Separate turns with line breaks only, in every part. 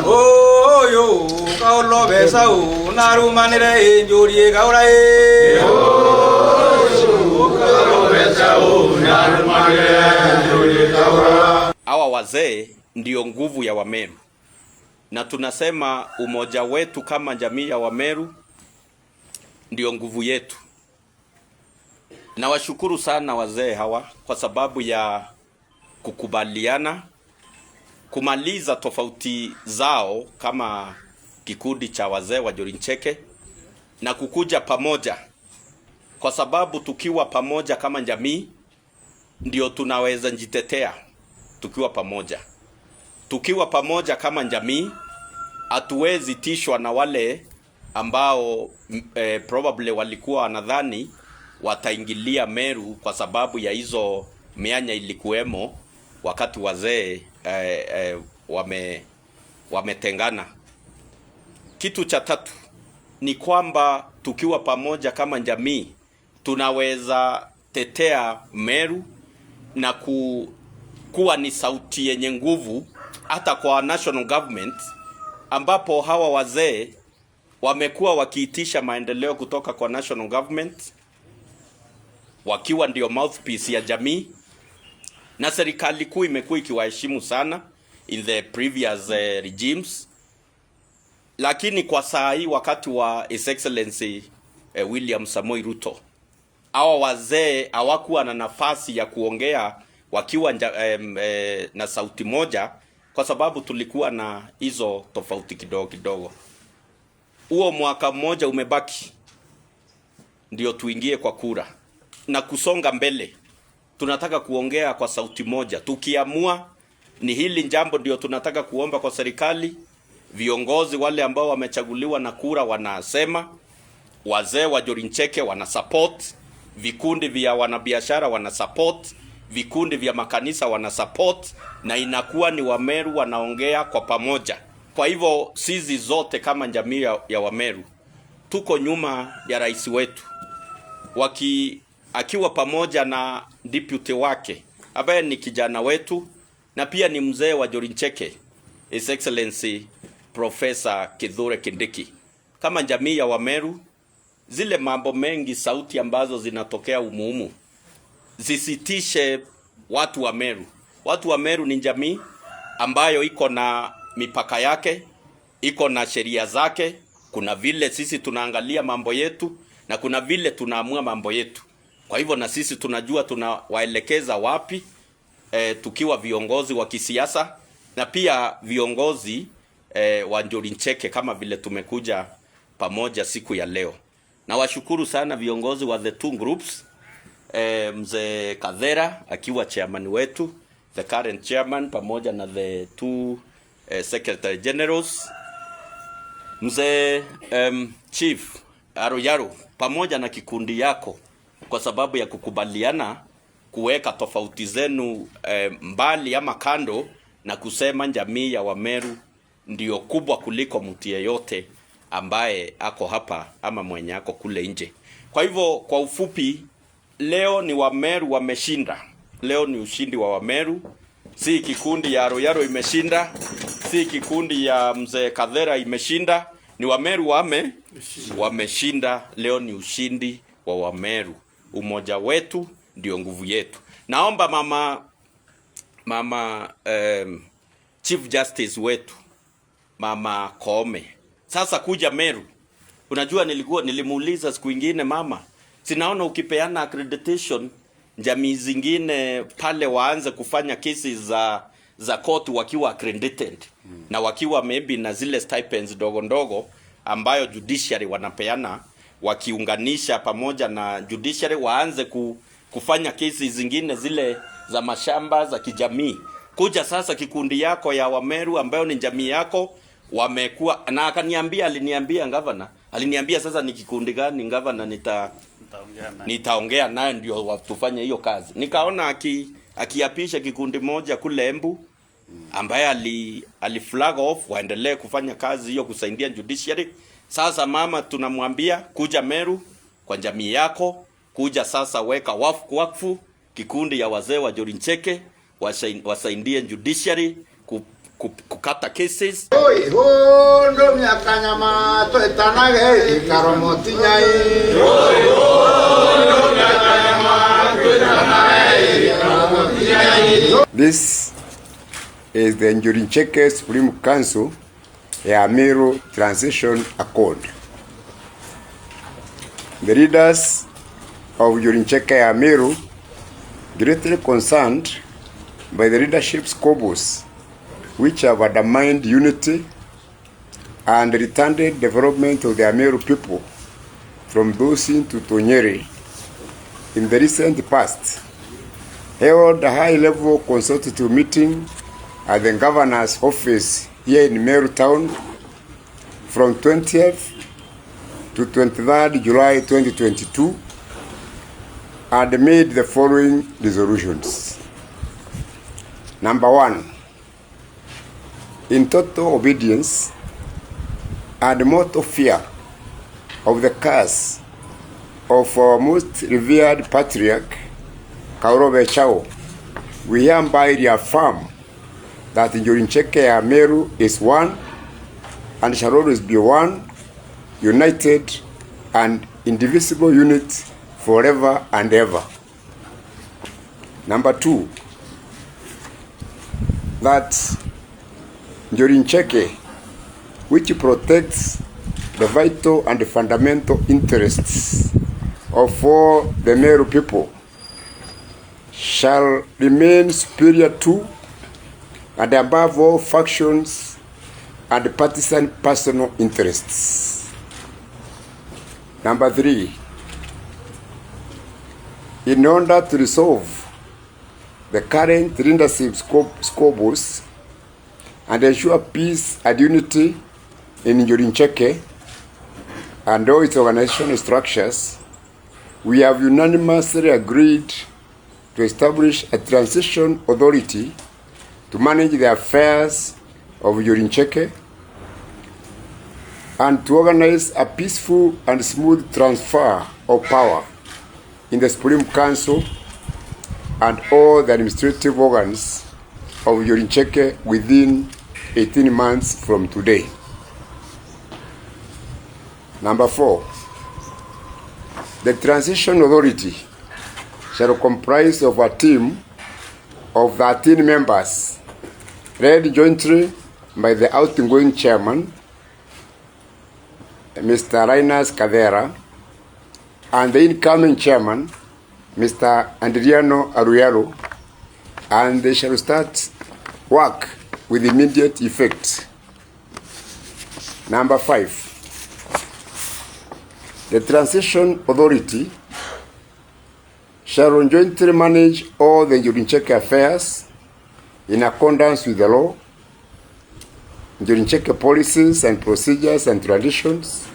Oh yo, kaulo besa u naru manire injuri kaurai. Oh yo, kaulo besa u naru manire injuri kaurai. Hawa wazee ndio nguvu ya Wameru, na tunasema umoja wetu kama jamii ya Wameru ndio nguvu yetu. Na washukuru sana wazee hawa kwa sababu ya kukubaliana kumaliza tofauti zao kama kikundi cha wazee wa Jorincheke na kukuja pamoja, kwa sababu tukiwa pamoja kama jamii ndio tunaweza jitetea. Tukiwa pamoja kama jamii hatuwezi tishwa na wale ambao probably walikuwa wanadhani wataingilia Meru kwa sababu ya hizo mianya ilikuwemo wakati wazee wametengana. Kitu cha tatu ni kwamba tukiwa pamoja kama jamii tunaweza tetea Meru na kuwa ni sauti yenye nguvu hata kwa national government, ambapo hawa wazee wamekuwa wakiitisha maendeleo kutoka kwa national government wakiwa ndio mouthpiece ya jamii, na serikali kuu imekuwa ikiwaheshimu sana in the previous regimes. Lakini kwa saa hii wakati wa His Excellency William Samoei Ruto, hawa wazee hawakuwa na nafasi ya kuongea wakiwa na sauti moja, kwa sababu tulikuwa na hizo tofauti kidogo. Huo mwaka mmoja umebaki ndio tuingie kwa kura na kusonga mbele. Tunataka kuongea kwa sauti moja. Tukiamua ni hili jambo ndio tunataka kuomba kwa serikali, viongozi wale ambao wamechaguliwa na kura wanasema, wazee wa Jorincheke wana support, vikundi vya wanabiashara wana support, vikundi vya makanisa wana support, na inakuwa ni Wameru wanaongea kwa pamoja. Kwa hivyo sisi zote kama jamii ya Wameru tuko nyuma ya rais wetu, akiwa pamoja na deputy wake ambaye ni kijana wetu na pia ni mzee wa Jorincheke, His Excellency Professor Kithure Kindiki. Kama jamii ya Wameru, zile mambo mengi, sauti ambazo zinatokea umuhumu, zisitishe watu wa Meru. Watu wa Meru ni jamii ambayo iko na mipaka yake, iko na sheria zake. Kuna vile sisi tunaangalia mambo yetu na kuna vile tunaamua mambo yetu. Kwa hivyo na sisi tunajua tunawaelekeza wapi, tukiwa viongozi wa kisiasa na pia viongozi wa Jorincheke kama vile tumekuja pamoja siku ya leo. Na washukuru sana viongozi wa the two groups, mzee Kadhera akiwa chairman wetu, the current chairman, pamoja na the two secretary generals, mzee chief Aroyaro pamoja na kikundi yako, kwa sababu ya kukubaliana kuweka tofauti zenu mbali ama kando na kusema jamii ya Wameru ndio kubwa kuliko mtu yeyote ambaye ako hapa ama mwenye ako kule nje. Kwa hivyo kwa ufupi, leo ni Wameru wameshinda. Leo ni ushindi wa Wameru. Si kikundi ya Aroyaro imeshinda, si kikundi ya mzee Kadhera imeshinda, ni Wameru wameshinda. Leo ni ushindi wa Wameru. Umoja wetu ndio nguvu yetu. Naomba mama Chief Justice wetu Mama Koome sasa kuja Meru. Unajua nilimuuliza siku nyingine, mama, sinaona ukipeana accreditation jamii zingine pale waanze kufanya kesi za court wakiwa accredited na wakiwa maybe na zile stipends ndogo ambayo judiciary wanapeana, wakiunganisha pamoja na judiciary waanze kufanya kesi zingine zile za mashamba za kijamii. Kuja sasa kikundi yako ya Wameru ambayo ni jamii yako wamekuwa, na aliniambia governor, aliniambia sasa ni kikundi gani governor, nitaongea naye ndio tufanye hiyo kazi. Nikaona akiapisha kikundi moja kule Embu ambaye ali flag off waendelee kufanya kazi hiyo kusaidia judiciary. Sasa mama, tunamwambia kuja Meru kwa jamii yako, kuja sasa weka wakfu kikundi ya wazee wa Jorincheke wasaidie judiciary kukata cases.
This is the Njuri Ncheke Supreme Council ya Ameru Transition Accord. The leaders of Njuri Ncheke ya Ameru, greatly concerned by the leadership squabbles which have undermined unity and retarded development of the Ameru people from Dosin to Tonyeri in the recent past, held a high-level consultative meeting at the governor's office here in Meru town from 20th to 23rd July 2022 and made the following resolutions. Number 1, in total obedience and mortal fear of the curse of our most revered patriarch, Kaorobe Chao, we hereby reaffirm that Njuri Ncheke ya Ameru is one and shall always be one, united and indivisible unit forever and ever. Number 2, that Njuri Ncheke, which protects the vital and fundamental interests of all the Meru people, shall remain superior to and above all factions and partisan personal interests. Number 3, in order to resolve the current leadership squabbles and ensure peace and unity in Njuri Ncheke and all its organizational structures, we have unanimously agreed to establish a transition authority to manage the affairs of Njuri Ncheke and to organize a peaceful and smooth transfer of power in the Supreme Council and all the administrative organs of Njuri Ncheke within 18 months from today. Number 4, the Transition Authority shall comprise of a team of 13 members, led jointly by the outgoing chairman, Mr. Linus Kadera, and the incoming chairman, Mr. Adriano Aruyaro, and they shall start work with immediate effect. Number 5, the Transition Authority shall jointly manage all the Njuri Ncheke affairs in accordance with the law, Njuri Ncheke policies and procedures and traditions,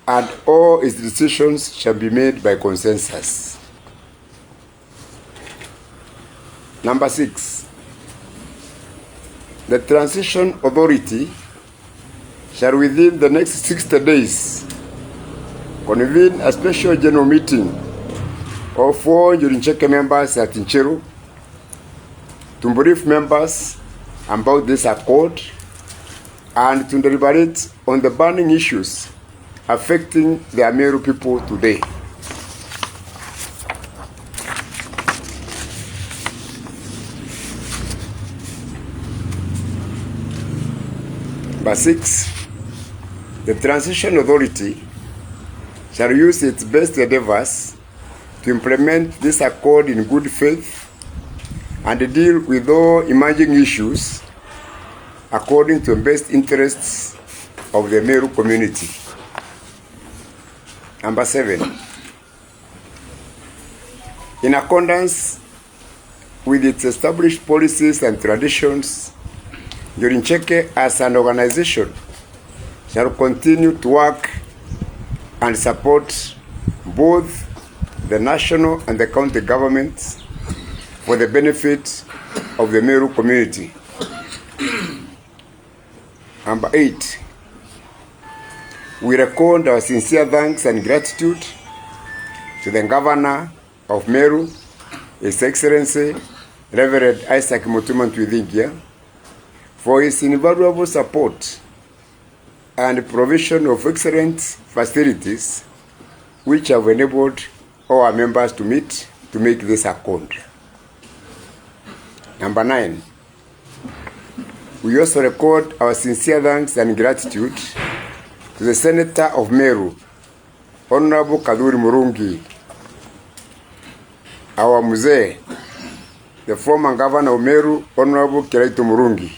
and all its decisions shall be made by consensus. Number 6, the Transition Authority shall within the next 60 days convene a special general meeting of all Njuri Ncheke members at Ncheru to brief members about this accord and to deliberate on the burning issues affecting the Ameru people today. Number 6, the Transition Authority shall use its best endeavors to implement this accord in good faith and deal with all emerging issues according to the best interests of the Meru community. Number 7, in accordance with its established policies and traditions, Njuri Ncheke as an organization shall continue to work and support both the national and the county governments for the benefit of the Meru community. Number 8, we record our sincere thanks and gratitude to the Governor of Meru, His Excellency Reverend Isaac Mutuma Ntwithingia, for his invaluable support and provision of excellent facilities which have enabled our members to meet to make this accord. Number 9, we also record our sincere thanks and gratitude to the Senator of Meru, Honorable Kadhuri Murungi, our mzee, the former Governor of Meru, Honorable Kiraitu Murungi,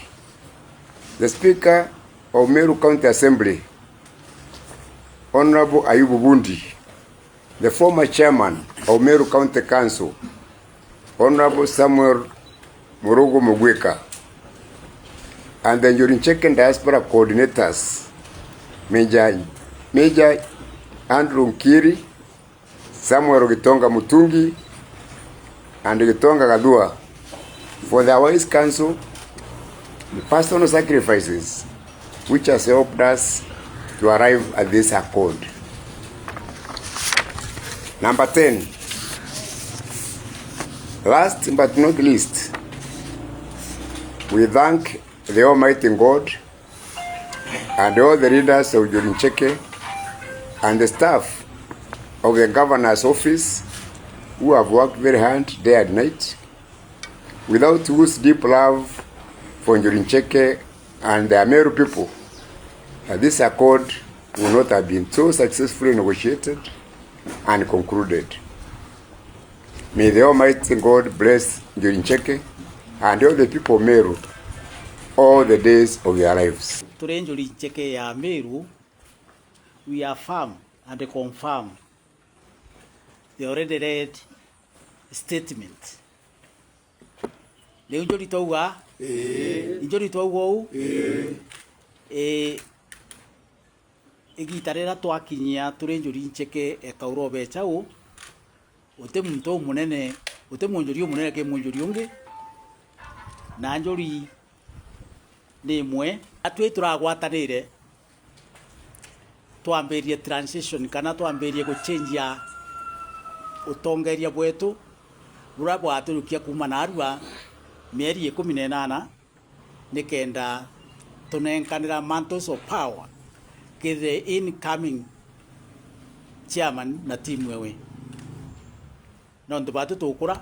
the Speaker of Meru County Assembly, Honorable Ayubu Bundi, the former Chairman of Meru County Council, Honorable Samuel Murugo Mugweka, and the Njuri Ncheke Diaspora Coordinators, Major Andrew Nkiri, Samuel Gitonga Mutungi, and Gitonga Gadua, for their wise counsel, the personal sacrifices which has helped us to arrive at this accord. Number 10, last but not least, we thank the Almighty God and all the leaders of Njuri Ncheke and the staff of the Governor's office who have worked very hard day and night, without whose deep love for Njuri Ncheke and the Ameru people, this accord would not have been so successfully negotiated and concluded. May the Almighty God bless Njuri Ncheke and all the people of Meru all the days of their lives.
Today, Njuri Ncheke ya Meru, we affirm and confirm the already read statement. Leo njuri tauga, njuri tauga igitarera twakinyia turi Njuri Ncheke ekauro becau ote muntu munene ote munjuri munene ke munjuri ungi na njuri ni mwe atwe turagwatanire twamberie transition kana twamberie go change ya utongeria bwetu bura bwaturukia kuma na arua mieri 18 nikenda tunenkanira mantles of power ke the incoming chairman na team wewe no ndubatu tukura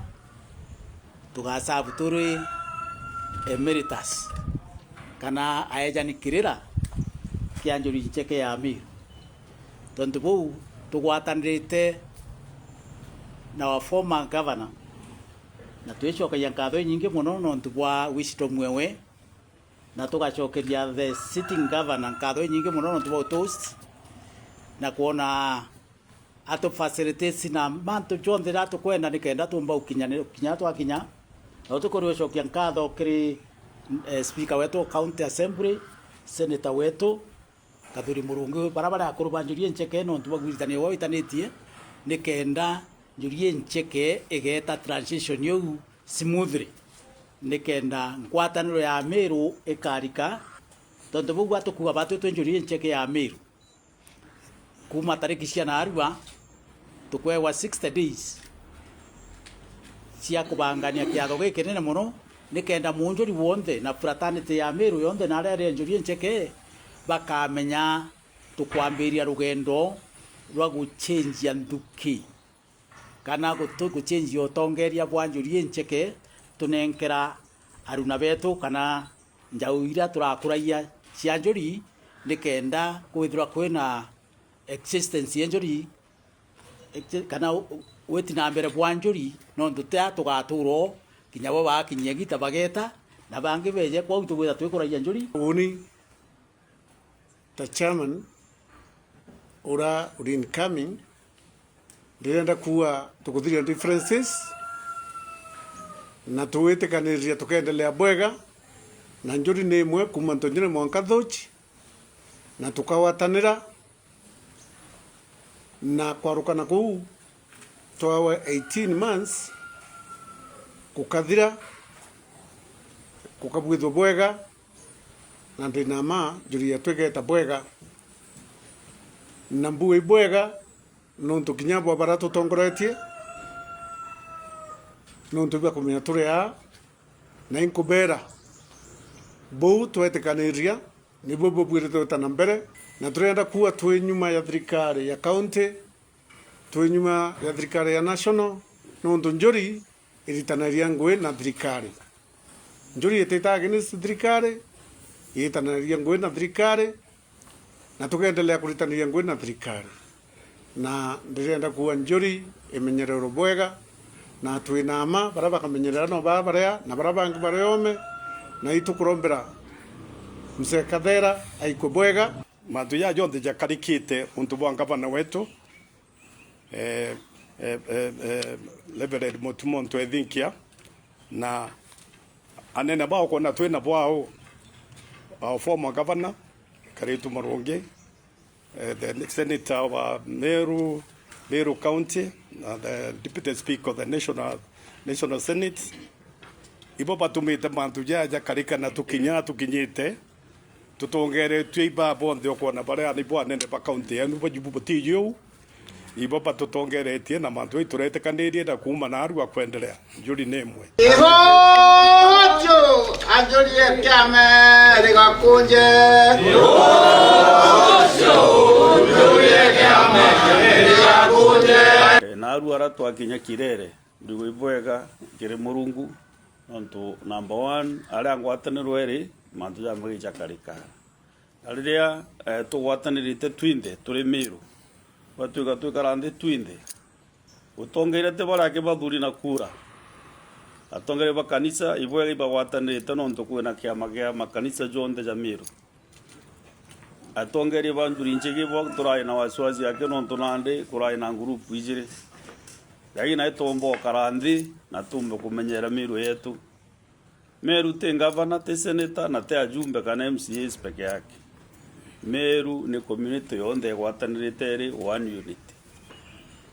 tugasabu turi emeritus kana ayajani kirira kia Njuri Ncheke ya Meru tondu bau tugwatanirite na wa former governor na tuicokagia ngatho nyingi muno nontu bwa wisdom wewe na tugacokeria the sitting governor ngatho nyingi muno nontu bwa toast na kuona ato facilities na mantu jonthe ratu kwenda nikenda tumba kinya twakinya na tukorwo cokia ngatho kiri speaker wetu county assembly, senator wetu Kadhuri Murungi barabara akuruba Njuri Ncheke nontu bwa gwitania wao itanetie nikenda Njuri Ncheke igeta transition yo smoothly nikenda ngwataniro ya Meru ikarika tondu bugwa tukuga batu Njuri Ncheke ya Meru kuma tariki cia na arua tukwewa 60 days cia kubangania kiatho giki nene muno nikenda munjuri wonthe na fraternity ya Meru yonthe na aria Njuri Ncheke bakamenya tukwambiria rugendo rwa guchenjia nthuki kana guchenjia utongeria bwa Njuri Ncheke tunenkera aruna betu kana njau ira turakuraia cia Njuri nikenda kwithira kwina existence ya Njuri kana wetina mbere bwa Njuri no ndutea tugaturo kinya bo bakinyia gita bageta na bangi beje kwa utugwira twikuraia Njuri
uni the chairman ura incoming ndirenda kuwa tukuthiria differences na tuwitikaniria tukendelea bwega na Njuri ni imwe kuma ntonyere mwanka thochi na tukawatanira na kwarukana kuu twawe 18 months kukathira kukabwithwo bwega na ndinama Njuri yatwegeta bwega na mbuwe bwega nontu kinyabwa barato tongoretie nontu bya kumenya turi a na inkubera bou twetikaniria nibuo bubwirite utana mbere na turenda kuwa twi nyuma ya thirikari ya county twi nyuma ya thirikari ya national nondu njuri iritanaria ngui na thirikari njuri ititaga ni thirikari iritanaria ngui na thirikari na tugendelea kuritanaria ngui na thirikari na ndirenda kuwa njuri imenyerero bwega na twinama bara bakamenyerera no babaria na bara bangi bariome na itukurombera Mzee Kathera aiko bwega
mantu ya yonthe jakarikite untu bwa ngavana wetu Reverend Mutumo Ntwethinkia na anene bao kona twina bwao our former governor Karitu Marungi, the senator wa Meru County, the deputy speaker of the national senate. Ibo batumite mantu ya karika na tukinyite tutongere twiba bonde okona bare ani bwa nene ba county anu bajubu batiyo ibo patutongere tie na mantu iturete kandirie da kuma na aru akwendelea njuri nemwe
ibojo anjuri kame rigakunje ibojo anjuri kame rigakunje
na aru aratu akinya kirere ndigo ibwega kire murungu onto number 1 ara ngwatanirwo eri mantu ya mwigi chakarika aliria tugwatanirite twinde turi miru batuga tukarande twinde utongerete barake bathuri na kura atongere ba kanisa ibwega ibagwatanirite nonto kwena kiama gia makanisa jonde ja miru atongere banduri njege bo turai na waswazi yake nonto nande kurai na group ijire yagi na itombo karandi na tumbe kumenyera miru yetu Meru te ngavana te senator na te ajumbe kana MCAs peke yake Meru ni community yonde gwatanirite ri one unit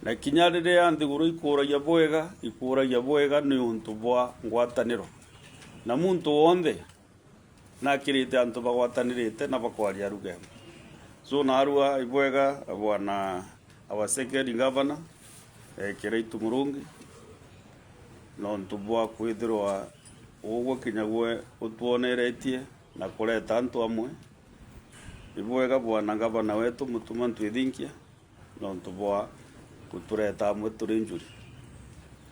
na kinyarire ya ndiguru ikuragia bwega ni untu bwa ngwataniro na muntu wonde na kirite antu bagwatanirite na bakwaria rugema so narua ibwega bwana our second governor Kiritu Murungi no untu bwa kwithirwa ugo kinyagwe utwoneretie na kureta antu amwe ibwega bwana ngavana wetu Mutumo Ntwethinkia no ntubwa kutureta amwe turi njuri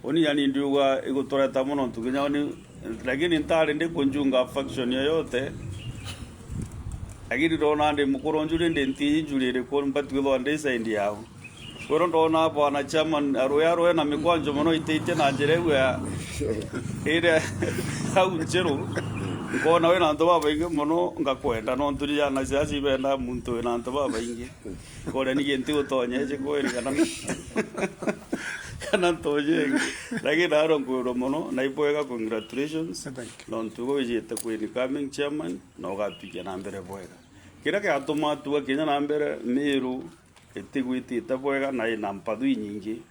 oni yani ndiuga igutureta muno tukinya oni lakini ntari ndi kunjunga faction yoyote agiri dona ndi mukuru njuri ndi nti njuri ri ko mbatwilo ndi saindi yao koro ndona bwana chairman aroya na mikwanjo muno iteite na njerewe ya ire au njero ngona we na ndo baba inge muno ngakwenda no nturi ya na ciaci benda muntu we na ndo baba inge kore ni genti utonyeje kweri kana toje lakini aro ngoro muno na ibwega congratulations no ntugo wejete kweri coming chairman no gatwike na mbere bwega kira ke atuma tuwa kinya na mbere miru etigwiti tabwega na ina mpadu nyingi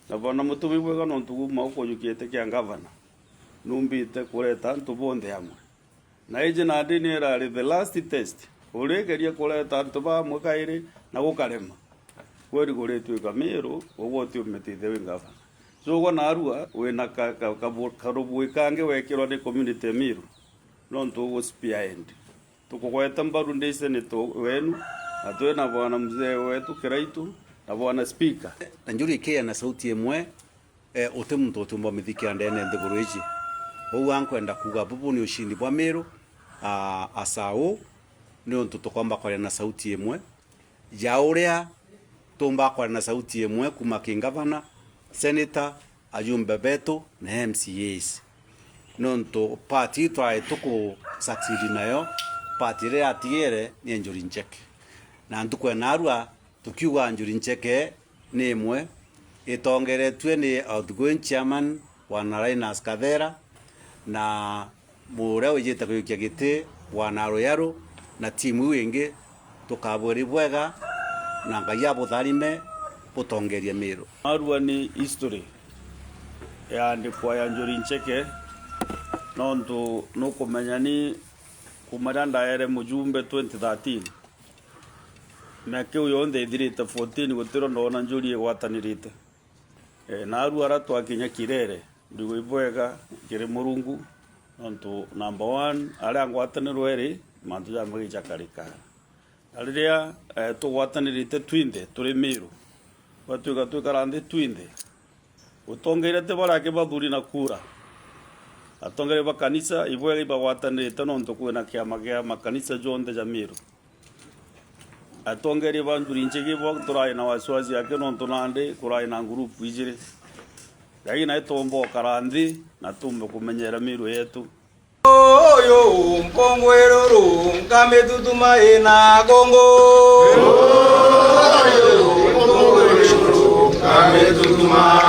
na bona mutumi bwega no ntugo mauko yukete kya gavana numbite kureta ntu bonde amwe na ije na dini era the last test uregeria kureta ntu ba mukaire na gukarema kweri kuretwe kamero wote umetithe wingava so gona arua we na karubu kange wekirwa ni community miru no ntu go spear end tukugweta mbaru ndise ni to wenu atwe na bwana mzee wetu Kiraitu na bwana speaker
na njuri kia na sauti emwe ote muntu otumba mithikira ndene ndiguru iji ou ankwenda kuga bubu ni ushindi bwa Meru asao ni untu tukomba kwa na sauti emwe ya uria tumba kwa na sauti emwe kuma kingavana senator ajumbe betu na MCAs nonto party try tuku succeed nayo party re atiere ni Njuri Ncheke na ndukwe narua tukiuga Njuri Ncheke ni emwe itongeretwe ni outgoing chairman wa Linus Kathera na mure ujite kuyukia giti wana Royaro na timu wingi tukaburi bwega na ngaya butharime butongeria Meru
arua ni history ya ndikwa ya Njuri Ncheke nontu nukumenya ni kumaranda ere mujumbe 2013 na kiu yonde thirite 14 gutiro ndona Njuri gwatanirite na arua aratu akinya kirere ndigo ibwega kire murungu nontu number 1 aria ngwatanirwo eri mantu ya magicha karikara aliria tugwatanirite twinde turi miru watuika tuikarande twinde utongeirete barake bathuri na kura atongere ba kanisa ibwege bagwatanirite nontu kwina kiama gia makanisa jonde ja miru atongere banduri nchege bo turai na wasiwasi yake nontu nande kurai na group ijire yagi na itombo karandi na tumbe kumenyera miru yetu
Oyo mpongweruru nkametutuma ina gongo. Oyo mpongweruru nkametutuma